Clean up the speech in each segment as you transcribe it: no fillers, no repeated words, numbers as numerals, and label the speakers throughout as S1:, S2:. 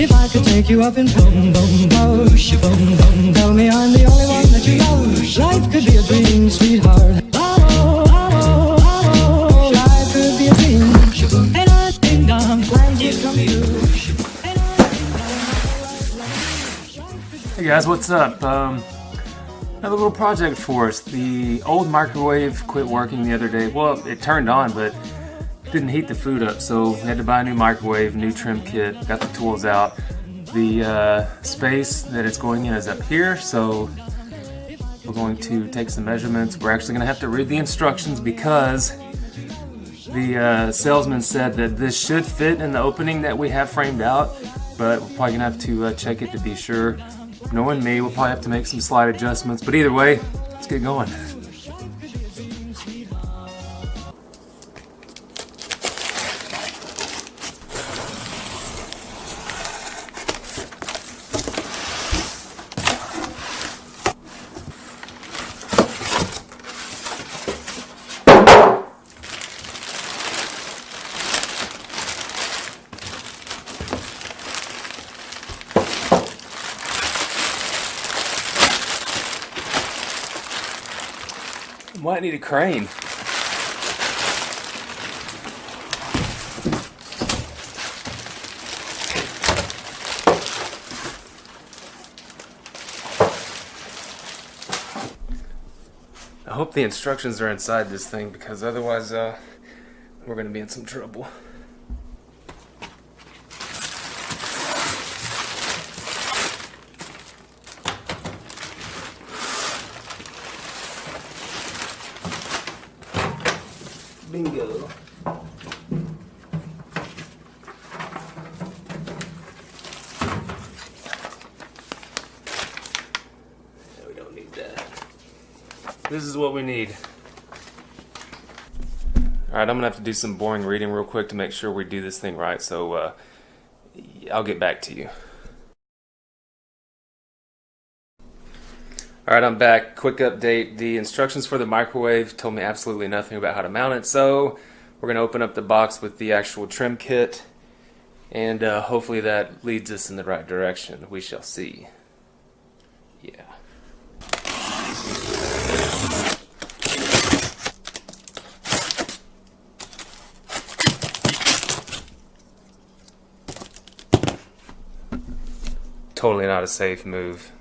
S1: If I could take you up in boom, boom, boom, boom, boom, tell me I'm the only one that you know. Life could be a dream, sweetheart. Life could be a dream. And I ding dong, plans would come true.
S2: Hey guys, what's up? Another little project for us. The old microwave quit working the other day. Well, it turned on, but didn't heat the food up, so we had to buy a new microwave, new trim kit, got the tools out. The space that it's going in is up here, so we're going to take some measurements. We're actually going to have to read the instructions because the salesman said that this should fit in the opening that we have framed out, but we're probably going to have to check it to be sure. Knowing me, we'll probably have to make some slight adjustments, but either way, let's get going. Might need a crane. I hope the instructions are inside this thing because otherwise we're going to be in some trouble. Bingo. We don't need that. This is what we need. Alright, I'm gonna have to do some boring reading real quick to make sure we do this thing right, so I'll get back to you. Alright, I'm back. Quick update. The instructions for the microwave told me absolutely nothing about how to mount it, so we're going to open up the box with the actual trim kit, and hopefully that leads us in the right direction. We shall see. Yeah. Totally not a safe move.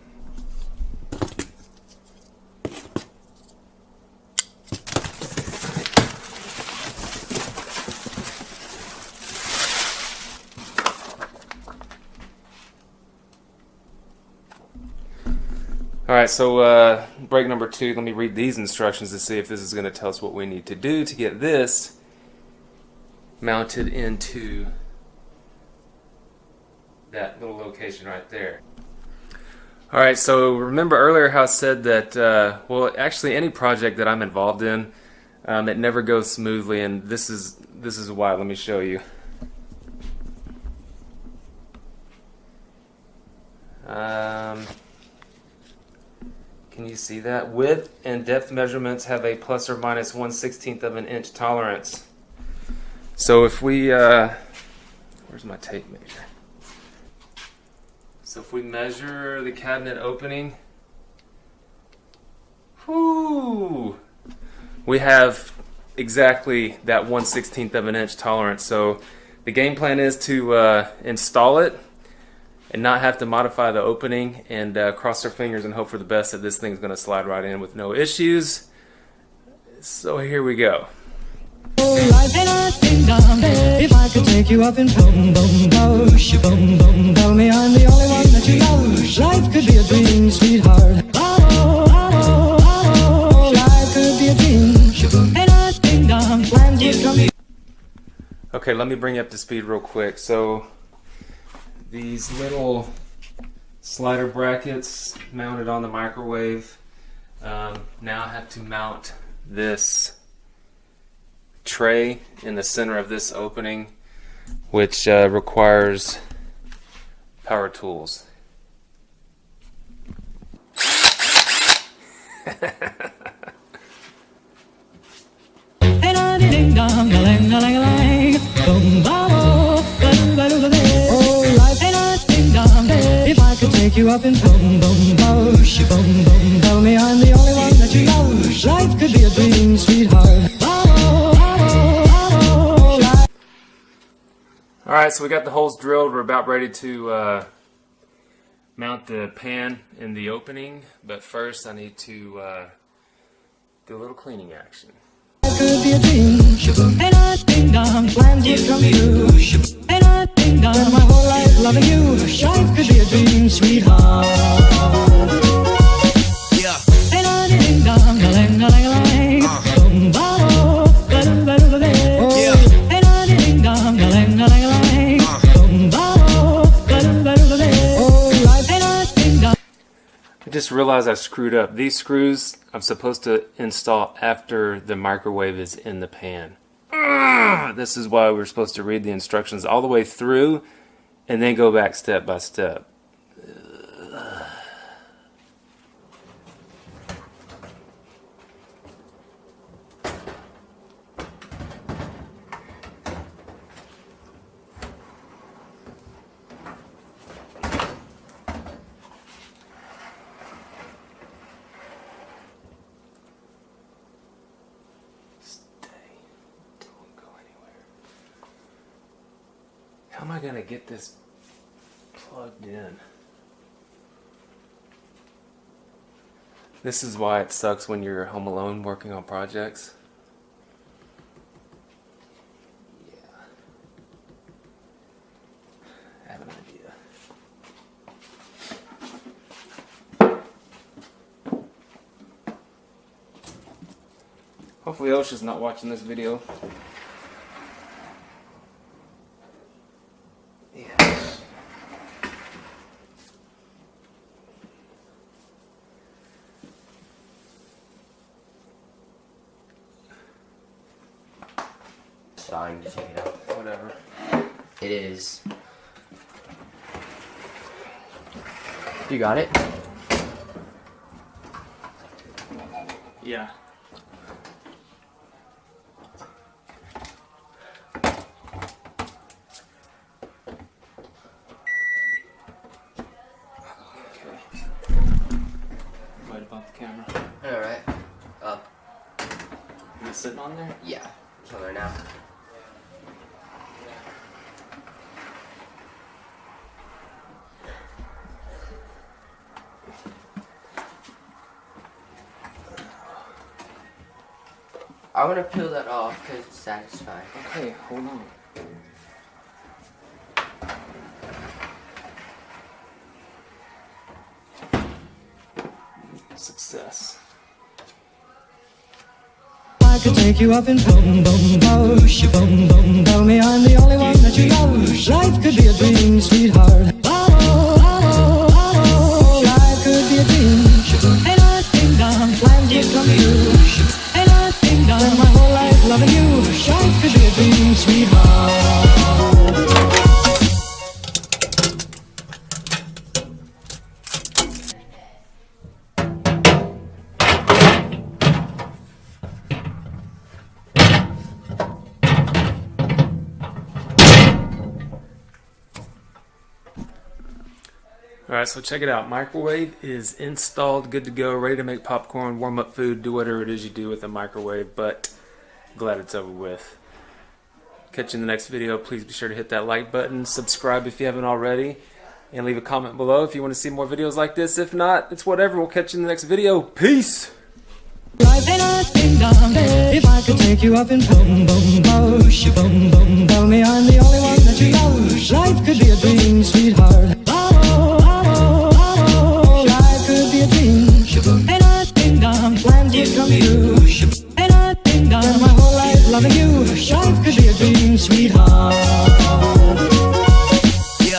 S2: Alright, so break number 2, let me read these instructions to see if this is going to tell us what we need to do to get this mounted into that little location right there. Alright, so remember earlier how I said that, well, actually any project that I'm involved in, it never goes smoothly, and this is why. Let me show you. Can you see that? Width and depth measurements have a plus or minus 1/16 of an inch tolerance. So if we, where's my tape measure? So if we measure the cabinet opening, whoo, we have exactly that 1/16 of an inch tolerance. So the game plan is to install it and not have to modify the opening, and cross our fingers and hope for the best that this thing's going to slide right in with no issues. So here we go.
S1: If I could take you up in boom, boom, boom, boom, boom, tell me I'm the only one that you know. Life could be a dream, sweetheart. Life could be a dream. And I ding dong, plans would come.
S2: Okay, let me bring you up to speed real quick. So these little slider brackets mounted on the microwave. Now I have to mount this tray in the center of this opening, which requires power tools.
S1: ding dong, a lang, a lang, a lang. Boom, ba, bo, ba, do, ba, do, ba, day. Oh, life ain't a ding dong. If I could take you up in boom, boom, bo, she boom, boom. Tell me I'm the only one that you love. Life could be a dream, sweetheart. Ba, bo, ba, bo, ba, bo, life.
S2: Alright, so we got the holes drilled. We're about ready to mount the pan in the opening, but first I need to do a little cleaning action.
S1: Could be a dream, ain't a ding dong, plans would come true. Ain't a ding dong, my whole life loving you. Life could be a dream, sweetheart. Yeah. Ain't a ding dong, a lang, a lang, a lang. Boom, ba, bo, ba, do, ba, do, ba, day. Yeah. Ain't a ding dong, a lang, a lang, a lang. Boom, ba, bo, ba, do, ba, do, ba, day. Oh, life ain't a ding dong.
S2: I just realized I screwed up. These screws I'm supposed to install after the microwave is in the pan. This is why we're supposed to read the instructions all the way through and then go back step by step. How am I going to get this plugged in? This is why it sucks when you're home alone working on projects. Yeah. I have an idea. Hopefully OSHA's not watching this video.
S3: Dying to check it out.
S2: Whatever.
S3: It is. You got it?
S2: Yeah. Might have bumped the camera.
S3: Alright. Up.
S2: Is it sitting on there?
S3: Yeah. It's on there now. I want to peel that off because it's satisfying.
S2: Okay, hold on. Success.
S1: I could take you up in boom, boom, bo, she boom, boom. Tell me I'm the only one that you love. Life could be a dream, sweetheart. Ba, bo, ba, bo, ba, bo. Life could be a dream. Ain't a ding dong, plans would come true. Ain't a ding dong, my whole life loving you. Life could be a dream, sweetheart.
S2: Alright, so check it out. Microwave is installed, good to go, ready to make popcorn, warm up food, do whatever it is you do with a microwave, but glad it's over with. Catch you in the next video. Please be sure to hit that like button, subscribe if you haven't already, and leave a comment below if you want to see more videos like this. If not, it's whatever. We'll catch you in the next video. Peace!
S1: Life ain't a ding dong. If I could take you up in boom, boom, bo, she boom, boom. Tell me I'm the only one that you love. Life could be a dream, sweetheart. Ba, bo, ba, bo, ba, bo. Life could be a dream. Ain't a ding dong, plans would come true. Ain't a ding dong, my whole life loving you. Life could be a dream, sweetheart.